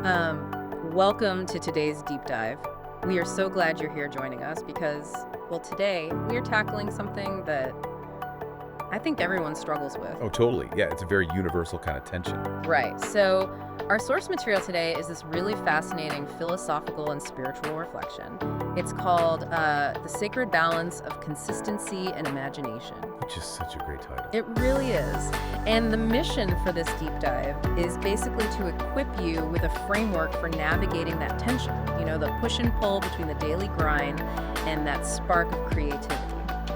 Welcome to today's deep dive. We are so glad you're here joining us because, well, today we are tackling something that I think everyone struggles with. Oh, totally. Yeah, it's a very universal kind of tension. Right. So, our source material today is this really fascinating philosophical and spiritual reflection. It's called The Sacred Balance of Consistency and Imagination. Which is such a great title. It really is. And the mission for this deep dive is basically to equip you with a framework for navigating that tension, the push and pull between the daily grind and that spark of creativity.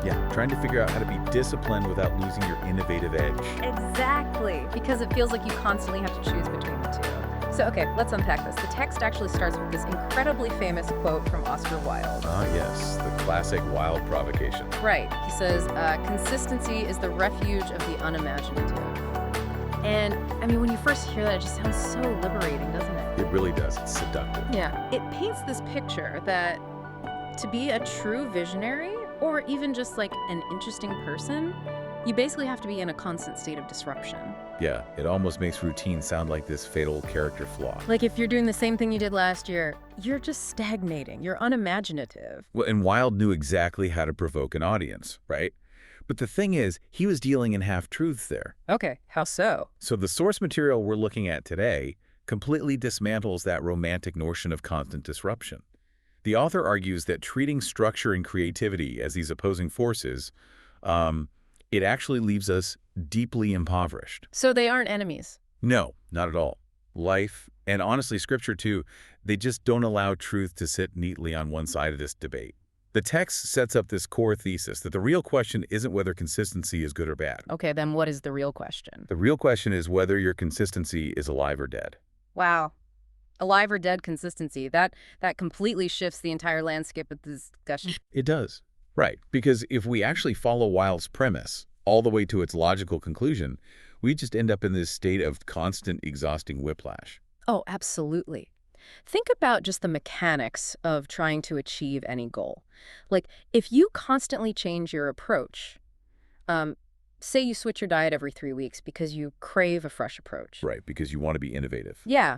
Yeah, trying to figure out how to be disciplined without losing your innovative edge. Exactly, because it feels like you constantly have to choose between the two. So, okay, let's unpack this. The text actually starts with this incredibly famous quote from Oscar Wilde. Ah, yes, the classic Wilde provocation. Right. He says, consistency is the refuge of the unimaginative. And, when you first hear that, it just sounds so liberating, doesn't it? It really does. It's seductive. Yeah. It paints this picture that to be a true visionary, or even just like an interesting person, you basically have to be in a constant state of disruption. Yeah, it almost makes routine sound like this fatal character flaw. Like if you're doing the same thing you did last year, you're just stagnating. You're unimaginative. Well, and Wilde knew exactly how to provoke an audience, right? But the thing is, he was dealing in half-truths there. Okay, how so? So the source material we're looking at today completely dismantles that romantic notion of constant disruption. The author argues that treating structure and creativity as these opposing forces, it actually leaves us deeply impoverished. So they aren't enemies? No, not at all. Life, and honestly Scripture too, they just don't allow truth to sit neatly on one side of this debate. The text sets up this core thesis that the real question isn't whether consistency is good or bad. Okay, then what is the real question? The real question is whether your consistency is alive or dead. Wow. Alive or dead consistency. That completely shifts the entire landscape of this discussion. It does. Right. Because if we actually follow Wilde's premise all the way to its logical conclusion, we just end up in this state of constant, exhausting whiplash. Oh, absolutely. Think about just the mechanics of trying to achieve any goal. Like, if you constantly change your approach, say you switch your diet every 3 weeks because you crave a fresh approach. Right, because you want to be innovative. Yeah.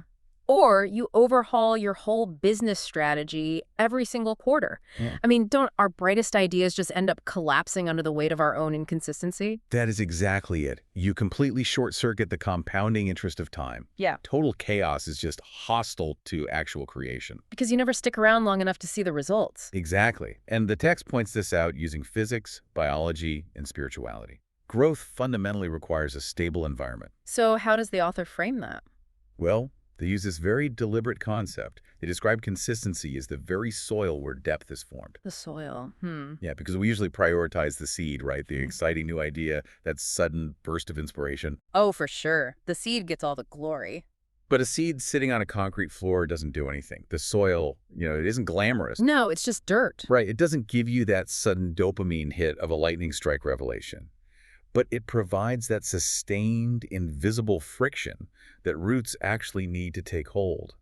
Or you overhaul your whole business strategy every single quarter. Yeah. Don't our brightest ideas just end up collapsing under the weight of our own inconsistency? That is exactly it. You completely short-circuit the compounding interest of time. Yeah. Total chaos is just hostile to actual creation. Because you never stick around long enough to see the results. Exactly. And the text points this out using physics, biology, and spirituality. Growth fundamentally requires a stable environment. So how does the author frame that? Well, they use this very deliberate concept. They describe consistency as the very soil where depth is formed. The soil. Yeah, because we usually prioritize the seed, right? The exciting new idea, that sudden burst of inspiration. Oh, for sure. The seed gets all the glory. But a seed sitting on a concrete floor doesn't do anything. The soil, it isn't glamorous. No, it's just dirt. Right, it doesn't give you that sudden dopamine hit of a lightning strike revelation. But it provides that sustained, invisible friction that roots actually need to take hold.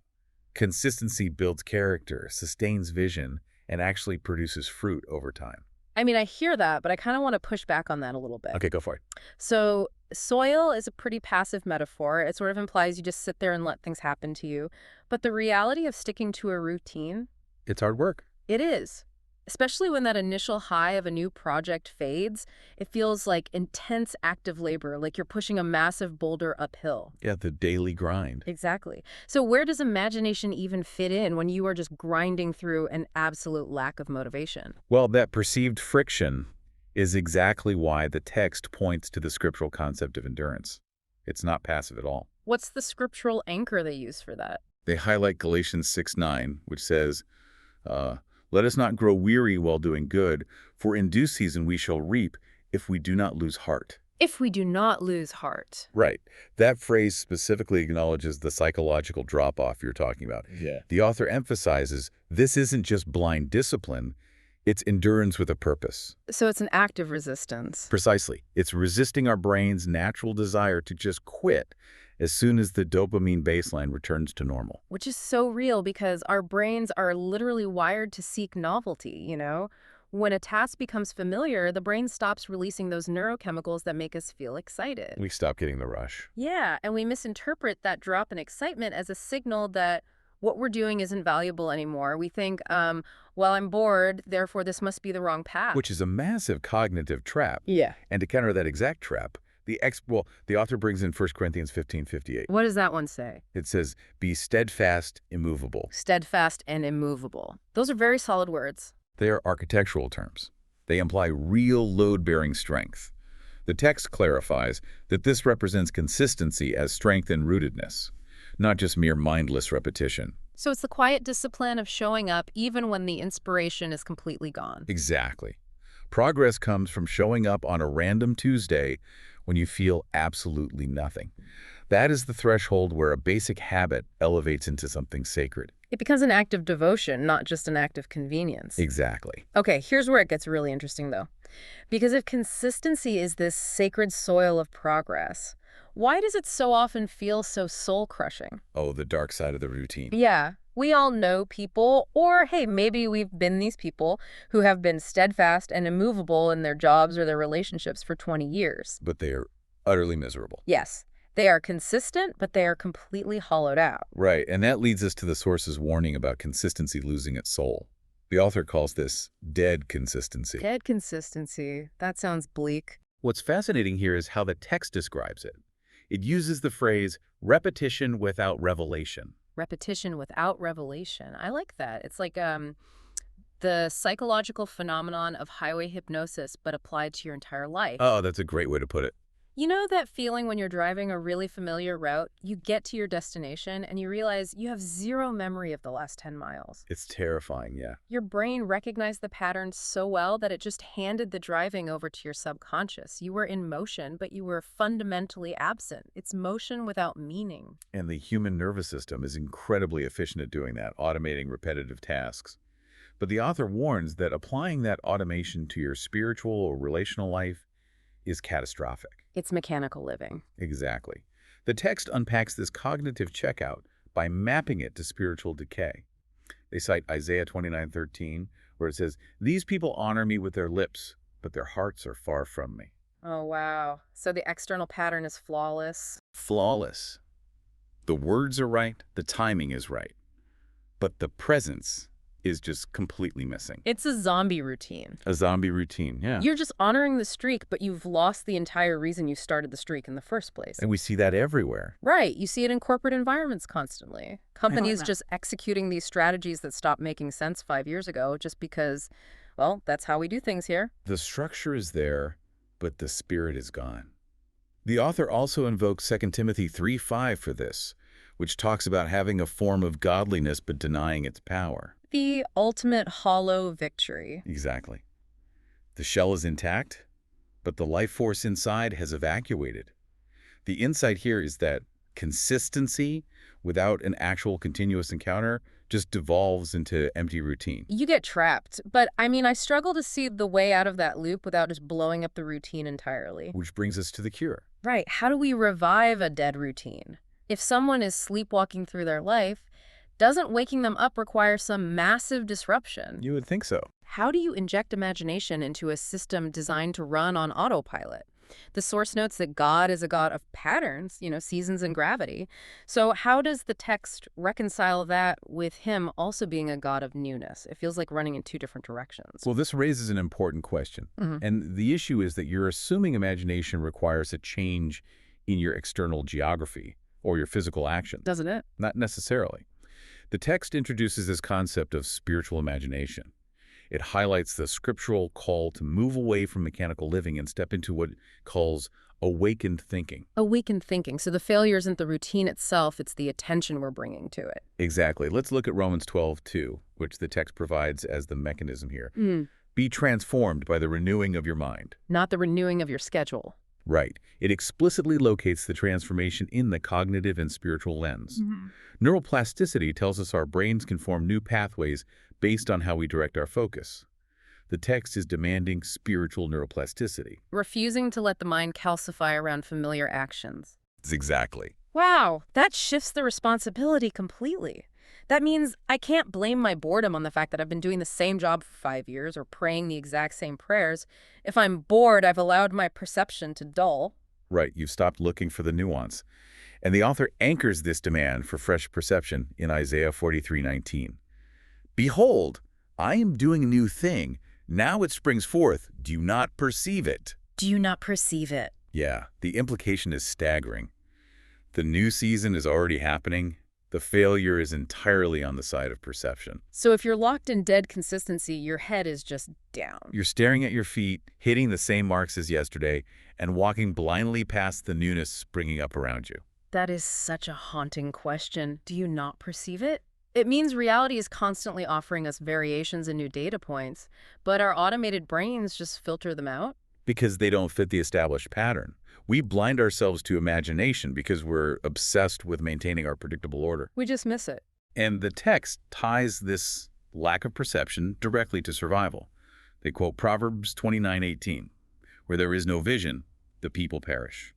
Consistency builds character, sustains vision, and actually produces fruit over time. I hear that, but I kind of want to push back on that a little bit. Okay, go for it. So soil is a pretty passive metaphor. It sort of implies you just sit there and let things happen to you. But the reality of sticking to a routine? It's hard work. It is. Especially when that initial high of a new project fades, it feels like intense active labor, like you're pushing a massive boulder uphill. Yeah, the daily grind. Exactly. So where does imagination even fit in when you are just grinding through an absolute lack of motivation? Well, that perceived friction is exactly why the text points to the scriptural concept of endurance. It's not passive at all. What's the scriptural anchor they use for that? They highlight Galatians 6:9, which says, let us not grow weary while doing good, for in due season we shall reap if we do not lose heart. If we do not lose heart. Right. That phrase specifically acknowledges the psychological drop-off you're talking about. Yeah. The author emphasizes this isn't just blind discipline, it's endurance with a purpose. So it's an act of resistance. Precisely. It's resisting our brain's natural desire to just quit as soon as the dopamine baseline returns to normal. Which is so real because our brains are literally wired to seek novelty, When a task becomes familiar, the brain stops releasing those neurochemicals that make us feel excited. We stop getting the rush. Yeah, and we misinterpret that drop in excitement as a signal that what we're doing isn't valuable anymore. We think, well, I'm bored, therefore this must be the wrong path. Which is a massive cognitive trap. Yeah. And to counter that exact trap, the author brings in 1 Corinthians 15:58. What does that one say? It says, be steadfast, immovable. Steadfast and immovable. Those are very solid words. They are architectural terms. They imply real load-bearing strength. The text clarifies that this represents consistency as strength and rootedness, not just mere mindless repetition. So it's the quiet discipline of showing up even when the inspiration is completely gone. Exactly. Progress comes from showing up on a random Tuesday when you feel absolutely nothing. That is the threshold where a basic habit elevates into something sacred. It becomes an act of devotion, not just an act of convenience. Exactly. Okay, here's where it gets really interesting, though. Because if consistency is this sacred soil of progress, why does it so often feel so soul-crushing? Oh, the dark side of the routine. Yeah, we all know people, or hey, maybe we've been these people who have been steadfast and immovable in their jobs or their relationships for 20 years. But they are utterly miserable. Yes, they are consistent, but they are completely hollowed out. Right, and that leads us to the source's warning about consistency losing its soul. The author calls this dead consistency. Dead consistency. That sounds bleak. What's fascinating here is how the text describes it. It uses the phrase repetition without revelation. Repetition without revelation. I like that. It's like the psychological phenomenon of highway hypnosis, but applied to your entire life. Oh, that's a great way to put it. You know that feeling when you're driving a really familiar route, you get to your destination and you realize you have zero memory of the last 10 miles. It's terrifying, yeah. Your brain recognized the pattern so well that it just handed the driving over to your subconscious. You were in motion, but you were fundamentally absent. It's motion without meaning. And the human nervous system is incredibly efficient at doing that, automating repetitive tasks. But the author warns that applying that automation to your spiritual or relational life is catastrophic. It's mechanical living. Exactly. The text unpacks this cognitive checkout by mapping it to spiritual decay. They cite Isaiah 29:13, where it says, "These people honor me with their lips, but their hearts are far from me." Oh, wow. So the external pattern is flawless. Flawless. The words are right, the timing is right, but the presence is just completely missing. It's a zombie routine. A zombie routine, yeah. You're just honoring the streak, but you've lost the entire reason you started the streak in the first place. And we see that everywhere. Right. You see it in corporate environments constantly. Companies just executing these strategies that stopped making sense 5 years ago just because, well, that's how we do things here. The structure is there, but the spirit is gone. The author also invokes 2 Timothy 3:5 for this, which talks about having a form of godliness but denying its power. The ultimate hollow victory. Exactly. The shell is intact, but the life force inside has evacuated. The insight here is that consistency without an actual continuous encounter just devolves into empty routine. You get trapped. But I mean, I struggle to see the way out of that loop without just blowing up the routine entirely. Which brings us to the cure. Right. How do we revive a dead routine? If someone is sleepwalking through their life, doesn't waking them up require some massive disruption? You would think so. How do you inject imagination into a system designed to run on autopilot? The source notes that God is a God of patterns, seasons and gravity. So how does the text reconcile that with him also being a God of newness? It feels like running in two different directions. Well, this raises an important question. And the issue is that you're assuming imagination requires a change in your external geography or your physical action. Doesn't it? Not necessarily. The text introduces this concept of spiritual imagination. It highlights the scriptural call to move away from mechanical living and step into what it calls awakened thinking. Awakened thinking. So the failure isn't the routine itself, it's the attention we're bringing to it. Exactly. Let's look at Romans 12:2, which the text provides as the mechanism here. Be transformed by the renewing of your mind. Not the renewing of your schedule. Right. It explicitly locates the transformation in the cognitive and spiritual lens. Neuroplasticity tells us our brains can form new pathways based on how we direct our focus. The text is demanding spiritual neuroplasticity. Refusing to let the mind calcify around familiar actions. Exactly. Wow, that shifts the responsibility completely. That means I can't blame my boredom on the fact that I've been doing the same job for 5 years or praying the exact same prayers. If I'm bored, I've allowed my perception to dull. Right, you've stopped looking for the nuance. And the author anchors this demand for fresh perception in Isaiah 43:19. Behold, I am doing a new thing. Now it springs forth. Do you not perceive it? Do you not perceive it? Yeah, the implication is staggering. The new season is already happening. The failure is entirely on the side of perception. So if you're locked in dead consistency, your head is just down. You're staring at your feet, hitting the same marks as yesterday, and walking blindly past the newness springing up around you. That is such a haunting question. Do you not perceive it? It means reality is constantly offering us variations and new data points, but our automated brains just filter them out. Because they don't fit the established pattern. We blind ourselves to imagination because we're obsessed with maintaining our predictable order. We just miss it. And the text ties this lack of perception directly to survival. They quote Proverbs 29:18, where there is no vision, the people perish.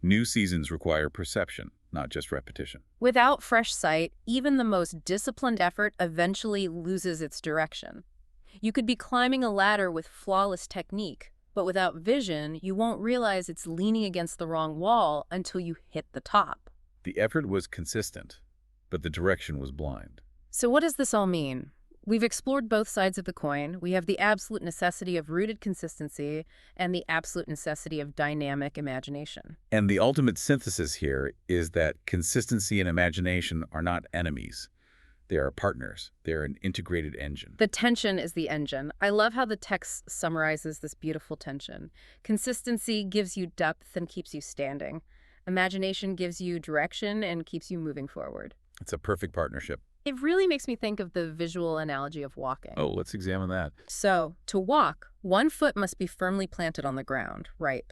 New seasons require perception, not just repetition. Without fresh sight, even the most disciplined effort eventually loses its direction. You could be climbing a ladder with flawless technique, but without vision, you won't realize it's leaning against the wrong wall until you hit the top. The effort was consistent, but the direction was blind. So what does this all mean? We've explored both sides of the coin. We have the absolute necessity of rooted consistency and the absolute necessity of dynamic imagination. And the ultimate synthesis here is that consistency and imagination are not enemies. They are partners. They're an integrated engine. The tension is the engine. I love how the text summarizes this beautiful tension. Consistency gives you depth and keeps you standing. Imagination gives you direction and keeps you moving forward. It's a perfect partnership. It really makes me think of the visual analogy of walking. Oh, let's examine that. So, to walk, one foot must be firmly planted on the ground, right?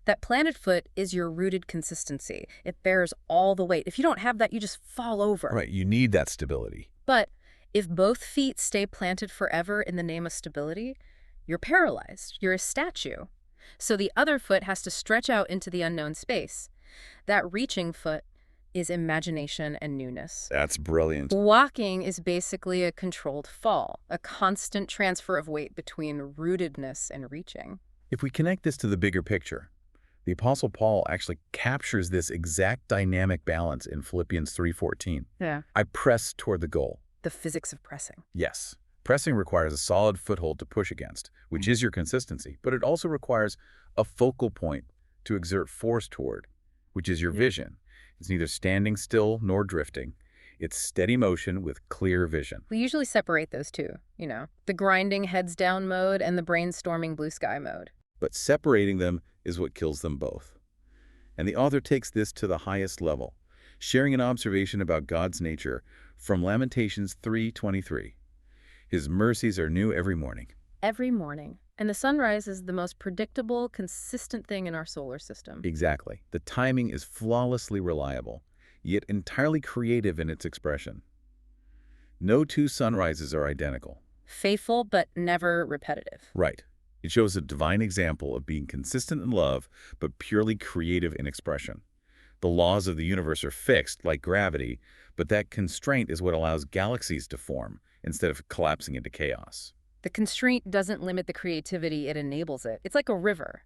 That planted foot is your rooted consistency. It bears all the weight. If you don't have that, you just fall over. Right, you need that stability. But if both feet stay planted forever in the name of stability, you're paralyzed. You're a statue. So the other foot has to stretch out into the unknown space. That reaching foot is imagination and newness. That's brilliant. Walking is basically a controlled fall, a constant transfer of weight between rootedness and reaching. If we connect this to the bigger picture, the Apostle Paul actually captures this exact dynamic balance in Philippians 3:14. Yeah. I press toward the goal. The physics of pressing. Yes. Pressing requires a solid foothold to push against, which is your consistency, but it also requires a focal point to exert force toward, which is your vision. It's neither standing still nor drifting. It's steady motion with clear vision. We usually separate those two, the grinding heads down mode and the brainstorming blue sky mode. But separating them is what kills them both. And the author takes this to the highest level, sharing an observation about God's nature from Lamentations 3:23. His mercies are new every morning. Every morning. And the sunrise is the most predictable, consistent thing in our solar system. Exactly. The timing is flawlessly reliable, yet entirely creative in its expression. No two sunrises are identical. Faithful, but never repetitive. Right. It shows a divine example of being consistent in love, but purely creative in expression. The laws of the universe are fixed, like gravity, but that constraint is what allows galaxies to form, instead of collapsing into chaos. The constraint doesn't limit the creativity, it enables it. It's like a river.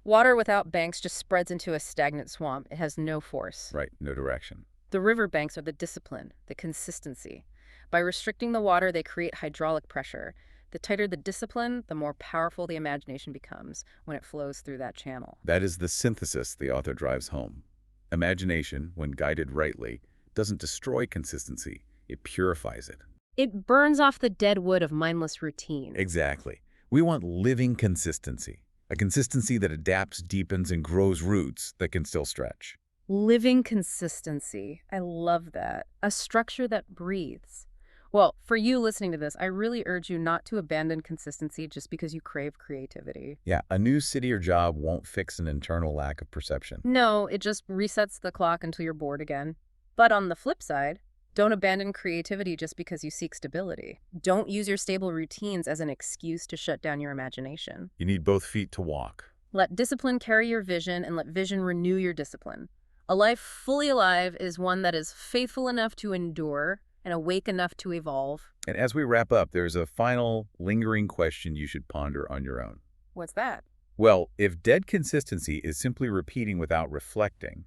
Water without banks just spreads into a stagnant swamp. It has no force. Right, no direction. The river banks are the discipline, the consistency. By restricting the water, they create hydraulic pressure. The tighter the discipline, the more powerful the imagination becomes when it flows through that channel. That is the synthesis the author drives home. Imagination, when guided rightly, doesn't destroy consistency. It purifies it. It burns off the dead wood of mindless routine. Exactly. We want living consistency. A consistency that adapts, deepens, and grows roots that can still stretch. Living consistency. I love that. A structure that breathes. Well, for you listening to this, I really urge you not to abandon consistency just because you crave creativity. Yeah, a new city or job won't fix an internal lack of perception. No, it just resets the clock until you're bored again. But on the flip side, don't abandon creativity just because you seek stability. Don't use your stable routines as an excuse to shut down your imagination. You need both feet to walk. Let discipline carry your vision and let vision renew your discipline. A life fully alive is one that is faithful enough to endure and awake enough to evolve. And as we wrap up, there's a final lingering question you should ponder on your own. What's that? Well, if dead consistency is simply repeating without reflecting,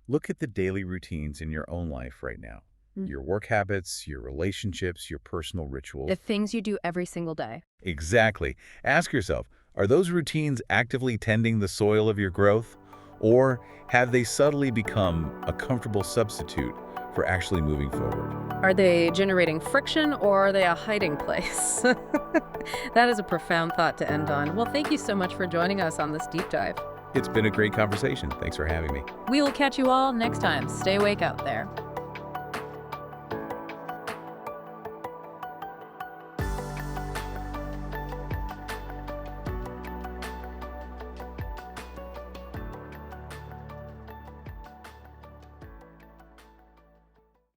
look at the daily routines in your own life right now. Mm. Your work habits, your relationships, your personal rituals. The things you do every single day. Exactly. Ask yourself, are those routines actively tending the soil of your growth? Or have they subtly become a comfortable substitute for actually moving forward? Are they generating friction or are they a hiding place? That is a profound thought to end on. Well, thank you so much for joining us on this deep dive. It's been a great conversation. Thanks for having me. We will catch you all next time. Stay awake out there.